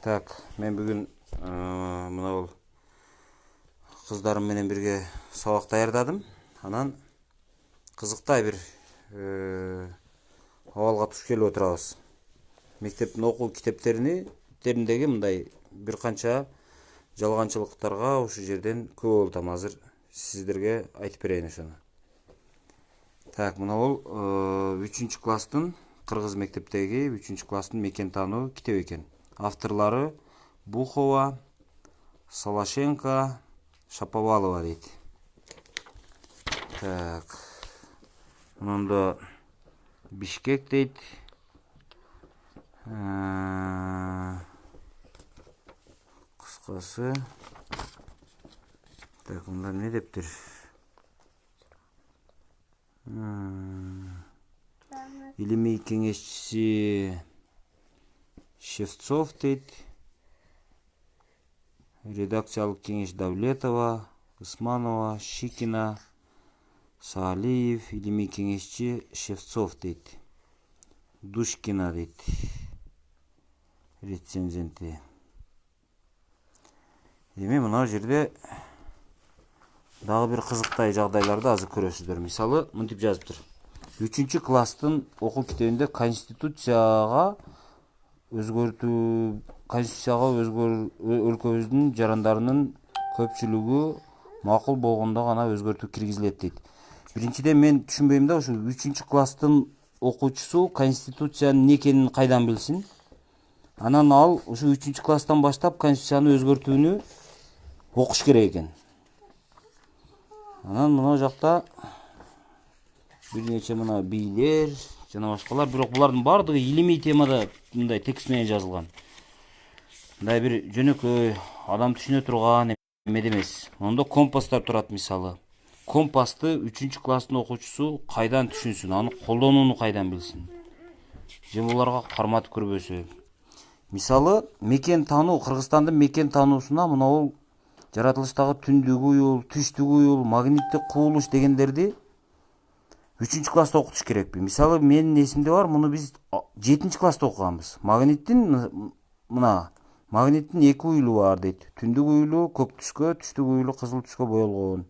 Так, мен бүгін мынау қыздарым менен бірге сабақ даярдадым. Анан қызықтай бір абалга туш келип отурабыз. Мектептин окуу китептериндеги мындай бир канча жалганчылыктарга ушул жерден көп болтам. Азыр сиздерге айтып берейин ошону. Так, мына бул 3 класстын кыргыз мектептеги 3 класстын мекен таануу китеби экен. Авторлары Бухова, Салашенко, Шаповалова дейт. Так. Мында Бишкек дейт. Кыскасы. Так, мында не дептир? Илимий кеңешчиси Шевцов дейт. Редакциялык кеңеш Давлетова, Усманова, Шикина, Саалиев, илимий кеңешчи Шевцов дейт. Душкина дейт. Рецензенти. Эми мына жерде дагы бир кызыктай жагдайларды азыр көрөсүздөр. Мисалы, мынтип жазыптыр. 3 класстын окуу китебинде конституцияга өлкөбүздүн жарандарынын көпчүлүгү макул болгондо гана өзгөртүү киргизилет дейт. Биринчиден мен түшүнбөйм да, ушул 3 класстын окуучусу конституциянын эмне экенин кайдан билсин? Анан ал ушул 3 класстан баштап конституцияны өзгөртүүнү окуш керек экен. Анан мына жакта бир нече мына бийлер жана башкалар, бирок булардын бардыгы илимий темада мындай текст менен жазылган. Мындай бир жөнөкөй адам түшүнө турган эмеде эмес. Ондо компастар турат, мисалы. Компасты 3 класстын окуучусу кайдан түшүнсүн, аны колдонууну кайдан билсин? Же буларга карматып көрбөсө? Мисалы, мекен таануу, Кыргызстандын мекен таануусуна мына бул жаратылыштагы түндүк уюл, түштүк уюл, магниттик кубулуш дегендерди 3 класста окутуш керекпи? Мисалы, менин эсимде бар, муну биз 7 класста окуганбыз. Магниттин 2 уюлу бар дейт. Түндүк уюлу көк түскө, түштүк уюлу кызыл түскө боелгон.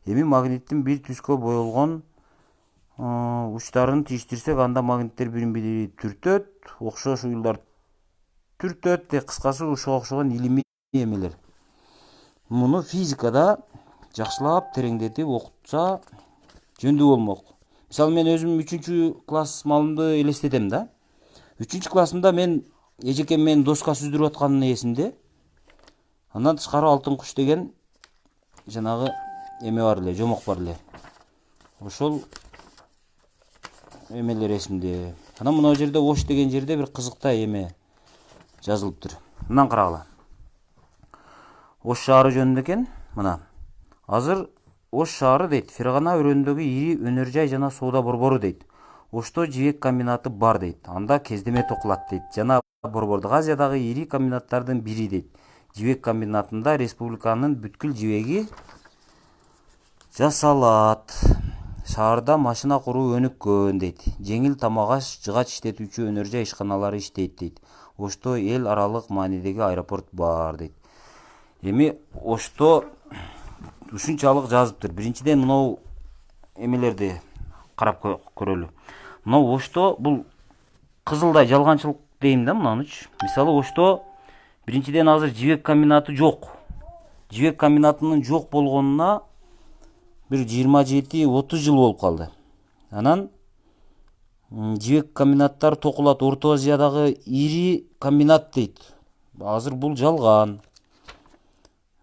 Эми магниттин бир түскө боелгон учтарын тийиштирсек, анда магниттер бири-бири түртөт, окшош уюлдар түртөт, кыскасы ушуга окшогон илимий эмелер. Муну физикада жакшылап тереңдетип окутса жөндүү болмок. Мисалы, мен өзүм 3 класс малымды элестетем да. 3 классымда мен эжекем менин доска сүздүрүп атканын эсимде. Андан тышкары алтын куш деген жанагы эме бар эле, жомок бар эле. Ошол эмелер эсимде. Анан мына жерде Ош деген жерде бир кызыктай эме жазылыптыр. Мындан карагыла. Ош шаары жөнүндө экен. Мына. Азыр Ош шаары дейт, Фергана өрөөнүндөгү ири өнөр жай жана соода борбору дейт. Ошто жибек комбинаты бар дейт. Анда кездеме токулат дейт. Жана Борбордук Азиядагы ири комбинаттардын бири дейт. Жибек комбинатында республиканын бүткүл жибеги жасалат. Шаарда машина куруу өнүккөн дейт. Жеңил тамак аш, жыгач иштетүүчү өнөр жай ишканалары иштейт дейт. Ошто эл аралык маанидеги аэропорт бар дейт. Эми Ошто ушунчалык жазыптыр. Биринчиден мынау эмелерди карап көрөлү. Мынау Ошто бул кызылдай жалганчылык дейм да мынанычы. Мисалы, Ошто биринчиден азыр жибек комбинаты жок. Жибек комбинатынын жок болгонуна бир 27-30 жыл болуп калды. Анан жибек комбинаттары токулат, Орто Азиядагы ири комбинат дейт. Азыр бул жалган.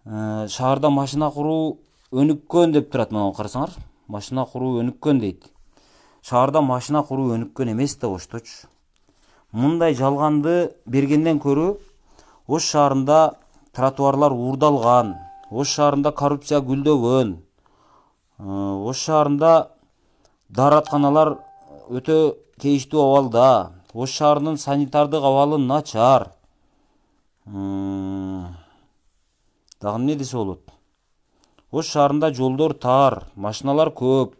Шаарда машина куруу өнүккөн деп турат, мына карасаңар. Машина куруу өнүккөн дейт. Шаарда машина куруу өнүккөн эмес да Ошточу. Мындай жалганды бергенден көрө Ош шаарында тротуарлар уурдалган, Ош шаарында коррупция гүлдөгөн, Ош шаарында дааратканалар өтө кейиштүү абалда, Ош шаарынын санитардык абалы начар. Дагы эмне десе болот? Ош шаарында жолдор тар, машиналар көп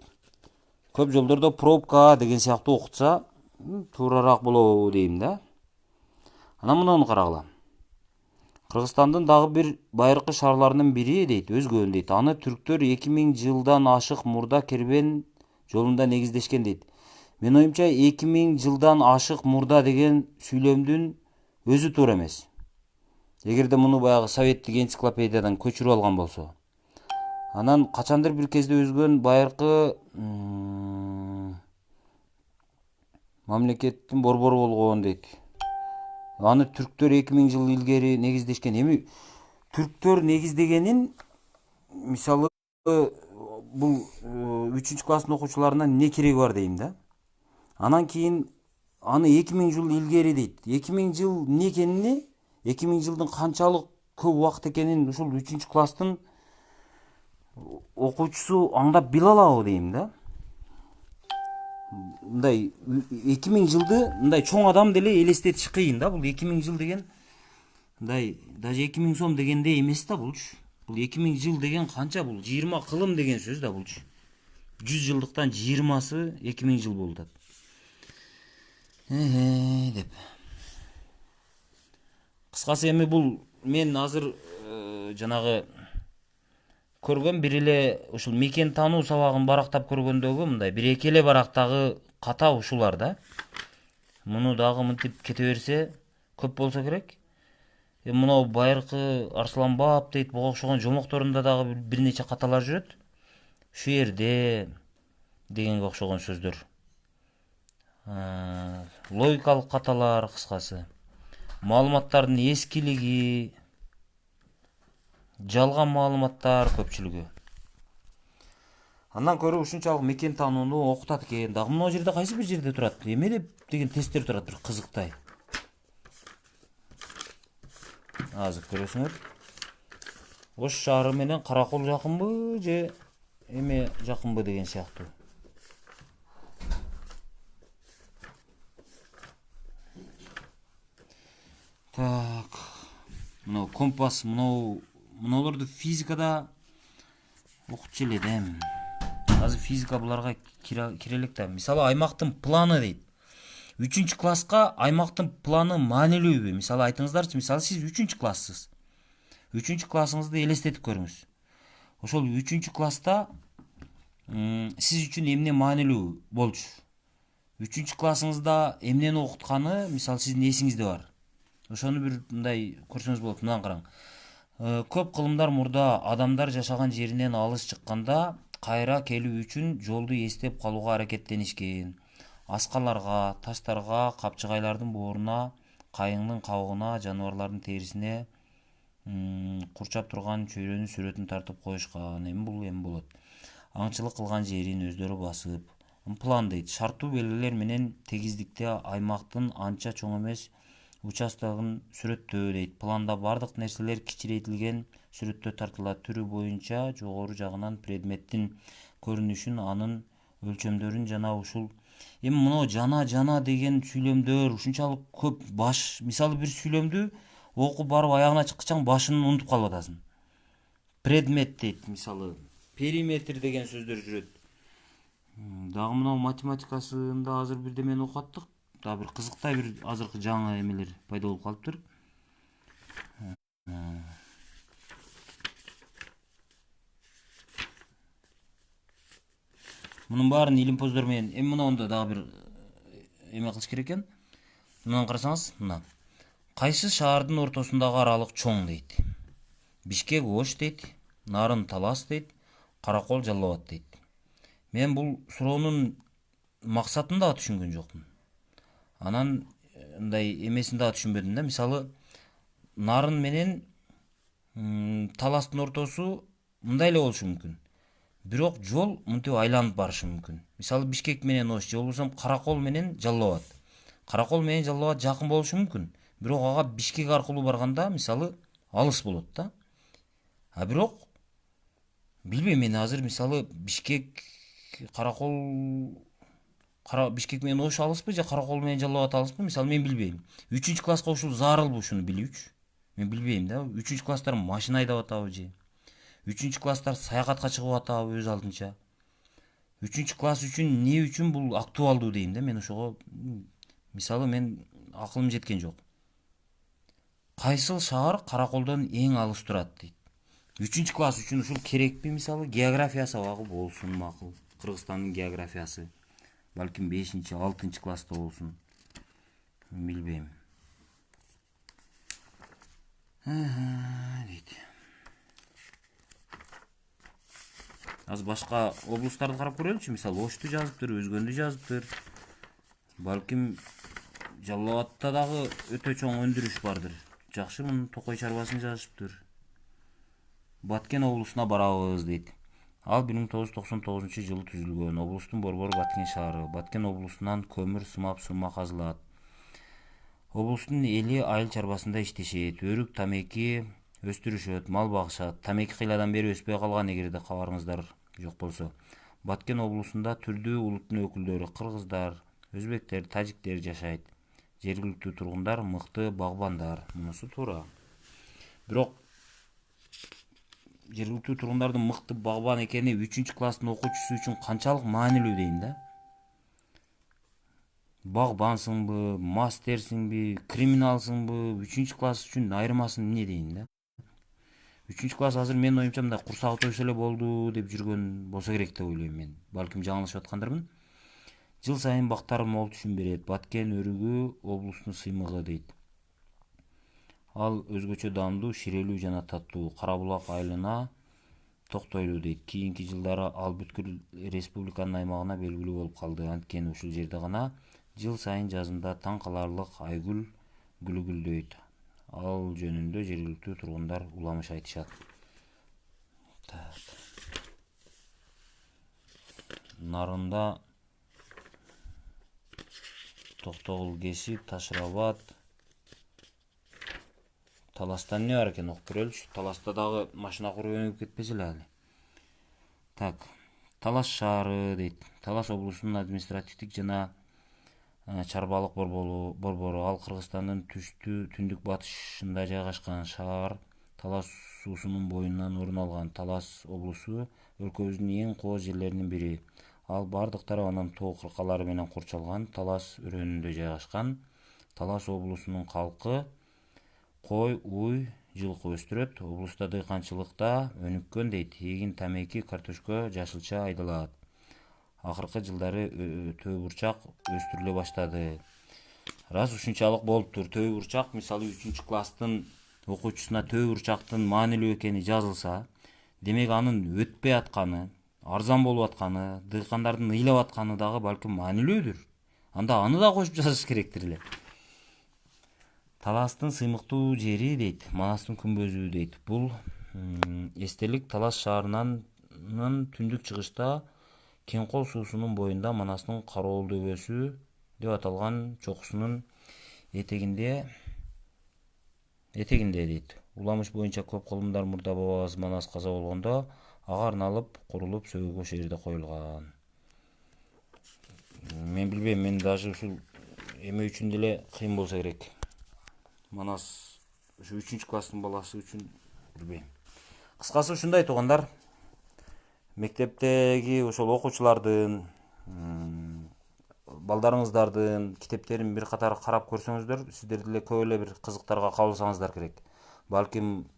жолдордо пробка деген сыяктуу окутса, туурараак болобу дейм да. Анан мынаны карагыла. Кыргызстандын дагы бир байыркы шаарларынын бири дейт, өзгөн дейт. Аны түрктөр 2000 жылдан ашык мурда кербен жолунда негиздешкен дейт. Менин оюмча 2000 жылдан ашык мурда деген сүйлөмдүн өзү туура эмес. Эгерде муну баягы советтик энциклопедиядан көчүрүп алган болсо. Анан качандыр бир кезде өзгөн байыркы мамлекеттин борбору болгон дейт. Аны түрктөр 2000 жыл илгери негиздешкен. Эми түрктөр негиздегенин мисалы бул 3 класстын окуучуларына не кереги бар дейм да. Анан кийин аны 2000 жыл илгери дейт. 2000 жыл не экенини, 2000 жылдын канчалык көп убакыт экенин ушул 3 класстын окуучусу аңдап биле алабы дейм да. Мындай 2000 жылды мындай чоң адам деле элестетиш кыйын да. Бул 2000 жыл деген мындай даже 2000 сом дегендей эмес да булчу. Бул 2000 жыл деген канча, бул 20 кылым деген сөз да булчу. 100 жылдыктан 20сы 2000 жыл болуп атат. Деп. Кыскасы эми бул мен азыр жанагы көргөн бир эле ушул мекен таануу сабагын барактап көргөндөгү мындай бир эки эле барактагы ката ушулар да. Муну дагы мынтип кете берсе көп болсо керек. Мынау байыркы Арсланбап дейт, буга окшогон жомокторунда дагы бир нече каталар жүрөт. Шу жерде дегенге окшогон сөздөр. Логикалык каталар, кыскасы. Маалыматтардын эскилиги, жалган маалыматтар көпчүлүгү. Андан көрө ушунчалык мекен таанууну окутат экен. Дагы мына жерде кайсы бир жерде турат? Эме деп деген тесттер турат, бир кызыктай. Азыр көрөсүңөр. Ош шаары менен Каракол жакынбы же эме жакынбы деген сыяктуу. Так. Мына компас, мыналарды физикада окутчу элем. Азыр физика буларга кире элек да. Мисалы аймактын планы дейт. 3 класска аймактын планы маанилүүбү? Мисалы айтыңыздарчы, мисалы сиз 3 класссыз. 3 классыңызды элестетип көрүңүз. Ошол 3 класста сиз үчүн эмне маанилүү болчу? 3 классыңызда эмнени окутканы, мисалы сиздин эсиңизде бар. Ошону бир мындай көрсөңүз болот, мындан караң. Көп кылымдар мурда адамдар жашаган жеринен алыс чыкканда кайра келүү үчүн жолду эстеп калууга аракеттенишкен. Аскаларга, таштарга, капчыгайлардын бооруна, кайыңдын кабыгына, жаныбарлардын терисине курчап турган чөйрөнүн сүрөтүн тартып коюшкан. Эми бул эме болот. Аңчылык кылган жерин өздөрү басып. План дейт. Шарттуу белгилер менен тегиздикте аймактын анча чоң эмес участогун сүрөттөө дейт. Планда бардык нерселер кичирейтилген сүрөттө тартылат. Түрү боюнча жогору жагынан предметтин көрүнүшүн, анын өлчөмдөрүн жана ушул. Эми мына жана деген сүйлөмдөр ушунчалык көп баш, мисалы бир сүйлөмдү окуп барып аягына чыккычаң башын унутуп калып атасың. Предмет дейт, мисалы периметр деген сөздөр жүрөт. Дагы мына математикасында азыр бирдемени окуп аттык. Да бир кызыктай бир азыркы жаңы эмелер пайда болуп калыптыр. Мунун баарын илимпоздор менен эми мынанда дагы бир эме кылыш керек экен. Мындан карасаңыз, мына кайсы шаардын ортосундагы аралык чоң дейт. Бишкек Ош дейт, Нарын Талас дейт, Каракол Жалал Абад дейт. Мен бул суроонун максатын дагы түшүнгөн жокмун. Анан мындай эмесин дагы түшүнбөдүм да. Мисалы Нарын менен Таластын ортосу мындай эле болушу мүмкүн. Бирок жол мынтип айланып барышы мүмкүн. Мисалы Бишкек менен Ош же болбосо Каракол менен Жалал Абад. Каракол менен Жалал Абад жакын болушу мүмкүн. Бирок ага Бишкек аркылуу барганда мисалы алыс болот да. Бирок билбейм, мен азыр мисалы Бишкек Бишкек менен Ош алыспы же Каракол менен Жалал Абад алыспы? Мисалы мен билбейм. 3 класска ушул зарылбы ушуну билүүчү? Мен билбейм да. 3 класстар машина айдап атабы же? 3 класстар саякатка чыгып атабы өз алдынча? 3 класс үчүн эмне үчүн бул актуалдуу дейм да. Мен ошого мисалы мен акылым жеткен жок. Кайсыл шаар Караколдон эң алыс турат дейт. 3 класс үчүн ушул керекпи? Мисалы география сабагы болсун макул. Кыргызстандын географиясы. Балким 5-6 класста болсун. Билбейм. Дейт. Азыр башка облустарды карап көрөлүчү. Мисалы Ошту жазыптыр, Өзгөндү жазыптыр. Балким Жалал Абадта дагы өтө чоң өндүрүш бардыр. Жакшы, мунун Токой чарбасын жазышыптыр. Баткен облусуна барабыз дейт. Ал 1999 түзүлгөн. Облустун борбору Баткен шаары. Баткен облусунан көмүр, сымап, сурма казылат. Облустун эли айыл чарбасында иштешет. Өрүк, тамеки өстүрүшөт, мал багышат. Тамеки кыйладан бери өспөй калган, эгерде кабарыңыздар жок болсо. Баткен облусунда түрдүү улуттун өкүлдөрү кыргыздар, өзбектер, тажиктер жашайт. Жергиликтүү тургундар мыкты багбандар. Мунусу туура. Бирок жергиликтүү тургундардын мыкты багбан экени 3-класстын окуучусу үчүн канчалык маанилүү дейин да? Багбансыңбы, мастерсиңби, криминалсыңбы, 3-класс үчүн айырмасы эмне дейин да? 3-класс азыр менин оюмча мындай курсагы тойсо эле болду деп жүргөн болсо керек деп ойлойм мен. Балким жаңылышып аткандармын. Жыл сайын бактар мол түшүм берет. Баткен өрүгү облустун сыймыгы дейт. Ал өзгөчө даамдуу, ширелүү жана таттуу. Кара булак айылына токтойлуу дейт. Кийинки жылдары ал бүткүл республиканын аймагына белгилүү болуп калды. Анткени ушул жерде гана жыл сайын жазында таң каларлык айгүл гүлгүлдөйт. Ал жөнүндө жергиликтүү тургундар уламыш айтышат. Нарында Токтогул кесип, Ташырабад, Таласта эмне бар экен окуп көрөлүчү. Таласта дагы машина куруу өнүгүп кетпесе эле али. Так, Талас шаары дейт. Талас облусунун административдик жана чарбалык борбору. Ал Кыргызстандын түндүк батышында жайгашкан шаар. Талас суусунун боюнан орун алган. Талас облусу өлкөбүздүн эң кооз жерлеринин бири. Ал бардык тарабынан тоо кыркалары менен курчалган. Талас өрөөнүндө жайгашкан. Талас облусунун калкы кой, уй, жылкы өстүрөт. Облуста дыйканчылыкта өнүккөн дейт. Эгин, тамеки, картошка, жашылча айдалат. Акыркы жылдары төө бурчак өстүрүлө баштады. Раз ушунчалык болуптур. Төө бурчак, мисалы 3-класстын окуучусуна төө бурчактын маанилүү экени жазылса, демек анын өтпөй атканы, арзан болуп атканы, дыйкандардын ыйлап атканы дагы балким маанилүүдүр. Анда аны да кошуп жазыш керектир эле. Таластын сыймыктуу жери дейт. Манастын күмбөзү дейт. Бул эстелик Талас шаарынын түндүк чыгышта Кеңкол суусунун боюнда Манастын Кароол дөбөсү деп аталган чокусунун этегинде дейт. Уламыш боюнча көп кылымдар мурда бабабыз Манас каза болгондо ага арналып курулуп сөгүүгө ошол жерде коюлган. Мен билбейм, мен даже ушул эме үчүн деле кыйын болсо керек. Манас ушу 3-класстын баласы үчүн билбейм. Кыскасы ушундай туугандар. Мектептеги ошол окуучулардын, балдарыңыздардын китептерин бир катар карап көрсөңүздөр, сиздер деле көп эле бир кызыктарга кабылсаңыздар керек. Балким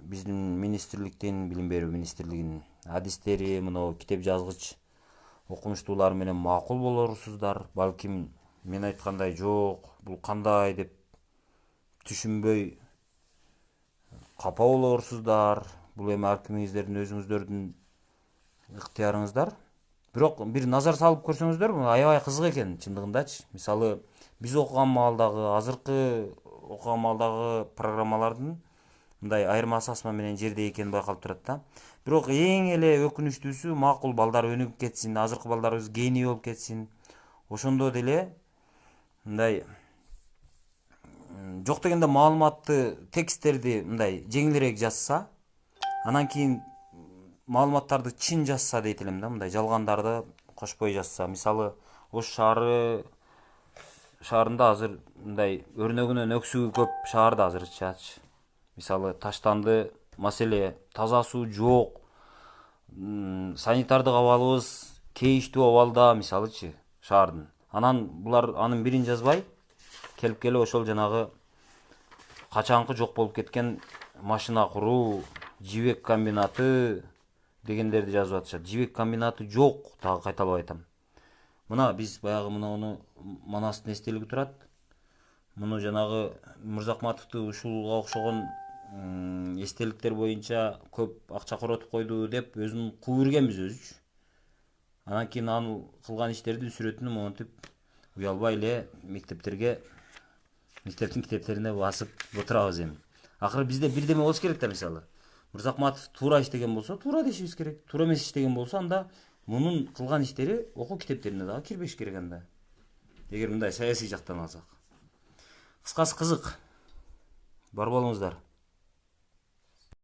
биздин министрликтин, билим берүү министрлигинин адистери, мына китеп жазгыч окумуштуулар менен макул болорсуздар. Балким мен айткандай жок, бул кандай деп түшүнбөй капа болорсуздар. Бул эми ар кимиңиздердин өзүңүздөрдүн ыктыярыңыздар. Бирок бир назар салып көрсөңүздөр, аябай кызык экен чындыгындачы. Мисалы, биз окуган маалдагы, азыркы окуган маалдагы программалардын мындай айырмасы асман менен жердей экени байкалып турат да. Бирок эң эле өкүнүчтүүсү, макул балдар өнүгүп кетсин, азыркы балдарыбыз гений болуп кетсин. Ошондо деле мындай жок дегенде маалыматты, тексттерди мындай жеңилирээк жазса, анан кийин маалыматтарды чын жазса дейт элем да, мындай жалгандарды кошпой жазса. Мисалы, Ош шаарында азыр мындай өрнөгүнөн өксүгү көп шаарда азырчачы. Мисалы, таштанды маселе, таза суу жок, санитардык абалыбыз кейиштүү абалда, мисалычы, шаардын. Анан булар анын бирин жазбай, келип ошол жанагы качанкы жок болуп кеткен машина куруу, жибек комбинаты дегендерди жазып атышат. Жибек комбинаты жок, дагы кайталап айтам. Мына биз баягы муну Манастын эстелиги турат. Муну жанагы Мырзахматовду ушулга окшогон эстеликтер боюнча көп акча коротуп койду деп өзүн кууп бергенбиз өзүчү. Анан кийин анын кылган иштерди сүрөтүн монтип уялбай эле мектептин китептерине басып отурабыз эми. Акыры бизде бирдеме болуш керек да, мисалы. Мырзахматов туура иштеген болсо, туура дешибиз керек. Туура эмес иштеген болсо, анда мунун кылган иштери окуу китептерине дагы кирбеш керек анда. Эгер мындай саясий жактан алсак. Кыскасы кызык. Бар болуңуздар.